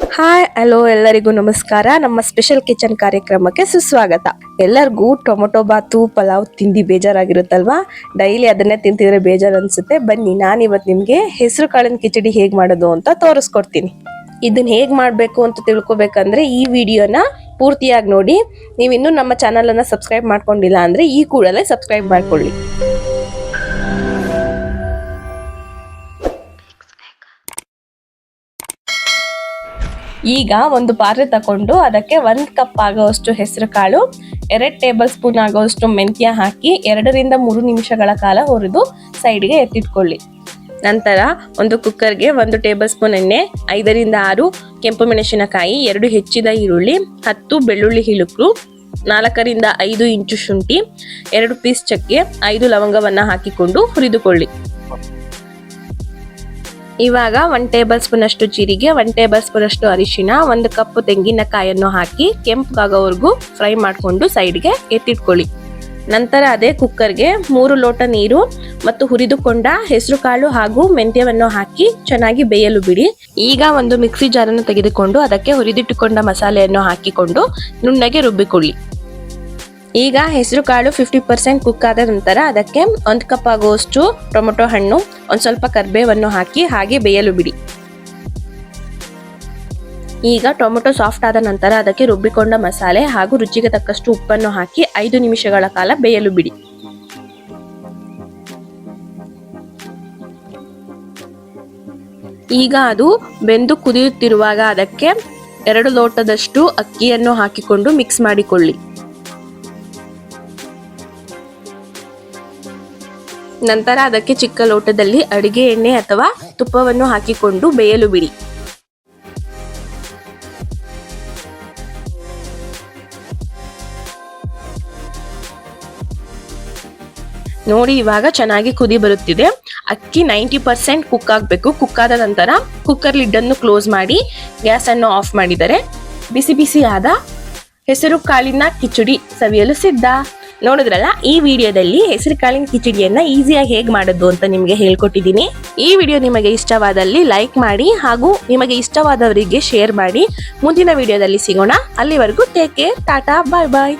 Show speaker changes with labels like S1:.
S1: Hi hello ಎಲ್ಲರಿಗೂ ನಮಸ್ಕಾರ. ನಮ್ಮ ಸ್ಪೆಷಲ್ ಕಿಚನ್ ಕಾರ್ಯಕ್ರಮಕ್ಕೆ ಸುಸ್ವಾಗತ. ಎಲ್ಲರಿಗೂ ಟೊಮೊಟೊ ಬಾತು ಪಲಾವ್ ತಿಂಡಿ ಬೇಜಾರಾಗಿರುತ್ತಲ್ವಾ? ಡೈಲಿ ಅದನ್ನೇ ತಿಂತಿದ್ರೆ ಬೇಜಾರು ಅನ್ಸುತ್ತೆ. ಬನ್ನಿ ನಾನಿವತ್ತು ನಿಮಗೆ ಹೆಸರು ಕಾಳಿನ ಕಿಚಡಿ ಹೇಗೆ ಮಾಡೋದು ಅಂತ ತೋರಿಸ್ಕೊಡ್ತೀನಿ. ಇದನ್ನ ಹೇಗೆ ಮಾಡಬೇಕು ಅಂತ ತಿಳ್ಕೊಬೇಕಂದ್ರೆ ಈ ವಿಡಿಯೋನ ಪೂರ್ತಿಯಾಗಿ ನೋಡಿ. ನೀವಿನ್ನೂ ನಮ್ಮ ಚಾನಲನ್ನು ಸಬ್ಸ್ಕ್ರೈಬ್ ಮಾಡ್ಕೊಂಡಿಲ್ಲ ಅಂದರೆ ಈ ಕೂಡಲೇ ಸಬ್ಸ್ಕ್ರೈಬ್ ಮಾಡ್ಕೊಳ್ಳಿ. ಈಗ ಒಂದು ಪಾತ್ರೆ ತಗೊಂಡು ಅದಕ್ಕೆ 1 ಕಪ್ ಆಗುವಷ್ಟು ಹೆಸರು ಕಾಳು, 2 ಟೇಬಲ್ ಸ್ಪೂನ್ ಆಗುವಷ್ಟು ಮೆಂತ್ಯ ಹಾಕಿ 2 ರಿಂದ 3 ನಿಮಿಷಗಳ ಕಾಲ ಹುರಿದು ಸೈಡ್ಗೆ ಎತ್ತಿಟ್ಕೊಳ್ಳಿ. ನಂತರ ಒಂದು ಕುಕ್ಕರ್ಗೆ 1 ಟೇಬಲ್ ಸ್ಪೂನ್ ಎಣ್ಣೆ, 5 ರಿಂದ 6 ಕೆಂಪು ಮೆಣಸಿನಕಾಯಿ, 2 ಹೆಚ್ಚಿದ ಈರುಳ್ಳಿ, 10 ಬೆಳ್ಳುಳ್ಳಿ ಹಿಳುಕು, 4 ರಿಂದ 5 ಇಂಚು ಶುಂಠಿ, 2 ಪೀಸ್ ಚಕ್ಕೆ, 5 ಲವಂಗವನ್ನು ಹಾಕಿಕೊಂಡು ಹುರಿದುಕೊಳ್ಳಿ. ಇವಾಗ 1 ಟೇಬಲ್ ಸ್ಪೂನ್ ಅಷ್ಟು ಜೀರಿಗೆ, 1 ಟೇಬಲ್ ಸ್ಪೂನ್ ಅಷ್ಟು ಅರಿಶಿನ, 1 ಕಪ್ ತೆಂಗಿನಕಾಯನ್ನು ಹಾಕಿ ಕೆಂಪಗಾಗೋವರೆಗೂ ಫ್ರೈ ಮಾಡಿಕೊಂಡು ಸೈಡ್ಗೆ ಎತ್ತಿಟ್ಕೊಳ್ಳಿ. ನಂತರ ಅದೇ ಕುಕ್ಕರ್ಗೆ 3 ಲೋಟ ನೀರು ಮತ್ತು ಹುರಿದುಕೊಂಡ ಹೆಸರು ಕಾಳು ಹಾಗೂ ಮೆಂತ್ಯವನ್ನು ಹಾಕಿ ಚೆನ್ನಾಗಿ ಬೇಯಲು ಬಿಡಿ. ಈಗ ಒಂದು ಮಿಕ್ಸಿ ಜಾರನ್ನು ತೆಗೆದುಕೊಂಡು ಅದಕ್ಕೆ ಹುರಿದಿಟ್ಟುಕೊಂಡ ಮಸಾಲೆಯನ್ನು ಹಾಕಿಕೊಂಡು ನುಣ್ಣಗೆ ರುಬ್ಬಿಕೊಳ್ಳಿ. ಈಗ ಹೆಸರು ಕಾಳು 50% ಕುಕ್ ಆದ ನಂತರ ಅದಕ್ಕೆ 1 ಕಪ್ ಆಗುವಷ್ಟು ಟೊಮೊಟೊ ಹಣ್ಣು, ಒಂದು ಸ್ವಲ್ಪ ಕರಿಬೇವನ್ನು ಹಾಕಿ ಹಾಗೆ ಬೇಯಲು ಬಿಡಿ. ಈಗ ಟೊಮೊಟೊ ಸಾಫ್ಟ್ ಆದ ನಂತರ ಅದಕ್ಕೆ ರುಬ್ಬಿಕೊಂಡ ಮಸಾಲೆ ಹಾಗೂ ರುಚಿಗೆ ತಕ್ಕಷ್ಟು ಉಪ್ಪನ್ನು ಹಾಕಿ 5 ನಿಮಿಷಗಳ ಕಾಲ ಬೇಯಲು ಬಿಡಿ. ಈಗ ಅದು ಬೆಂದು ಕುದಿಯುತ್ತಿರುವಾಗ ಅದಕ್ಕೆ 2 ಲೋಟದಷ್ಟು ಅಕ್ಕಿಯನ್ನು ಹಾಕಿಕೊಂಡು ಮಿಕ್ಸ್ ಮಾಡಿಕೊಳ್ಳಿ. ನಂತರ ಅದಕ್ಕೆ ಚಿಕ್ಕ ಲೋಟದಲ್ಲಿ ಅಡಿಗೆ ಎಣ್ಣೆ ಅಥವಾ ತುಪ್ಪವನ್ನು ಹಾಕಿಕೊಂಡು ಬೇಯಲು ಬಿಡಿ. ನೋಡಿ ಇವಾಗ ಚೆನ್ನಾಗಿ ಕುದಿ ಬರುತ್ತಿದೆ. ಅಕ್ಕಿ 90% ಕುಕ್ ಆಗಬೇಕು. ಕುಕ್ ಆದ ನಂತರ ಕುಕ್ಕರ್ ಲಿಡ್ ಅನ್ನು ಕ್ಲೋಸ್ ಮಾಡಿ ಗ್ಯಾಸ್ ಅನ್ನು ಆಫ್ ಮಾಡಿದರೆ ಬಿಸಿ ಬಿಸಿ ಆದ ಹೆಸರು ಕಾಳಿನ ಕಿಚಡಿ ಸವಿಯಲು ಸಿದ್ಧ. ನೋಡಿದ್ರಲ್ಲ, ಈ ವಿಡಿಯೋದಲ್ಲಿ ಹೆಸರು ಕಾಳಿನ ಕಿಚಡಿಯನ್ನ ಈಸಿಯಾಗಿ ಹೇಗೆ ಮಾಡೋದು ಅಂತ ನಿಮಗೆ ಹೇಳ್ಕೊಟ್ಟಿದ್ದೀನಿ. ಈ ವಿಡಿಯೋ ನಿಮಗೆ ಇಷ್ಟವಾದಲ್ಲಿ ಲೈಕ್ ಮಾಡಿ ಹಾಗೂ ನಿಮಗೆ ಇಷ್ಟವಾದವರಿಗೆ ಶೇರ್ ಮಾಡಿ. ಮುಂದಿನ ವಿಡಿಯೋದಲ್ಲಿ ಸಿಗೋಣ. ಅಲ್ಲಿವರೆಗೂ ಟೇಕ್ ಕೇರ್, ಟಾಟಾ, ಬಾಯ್ ಬಾಯ್.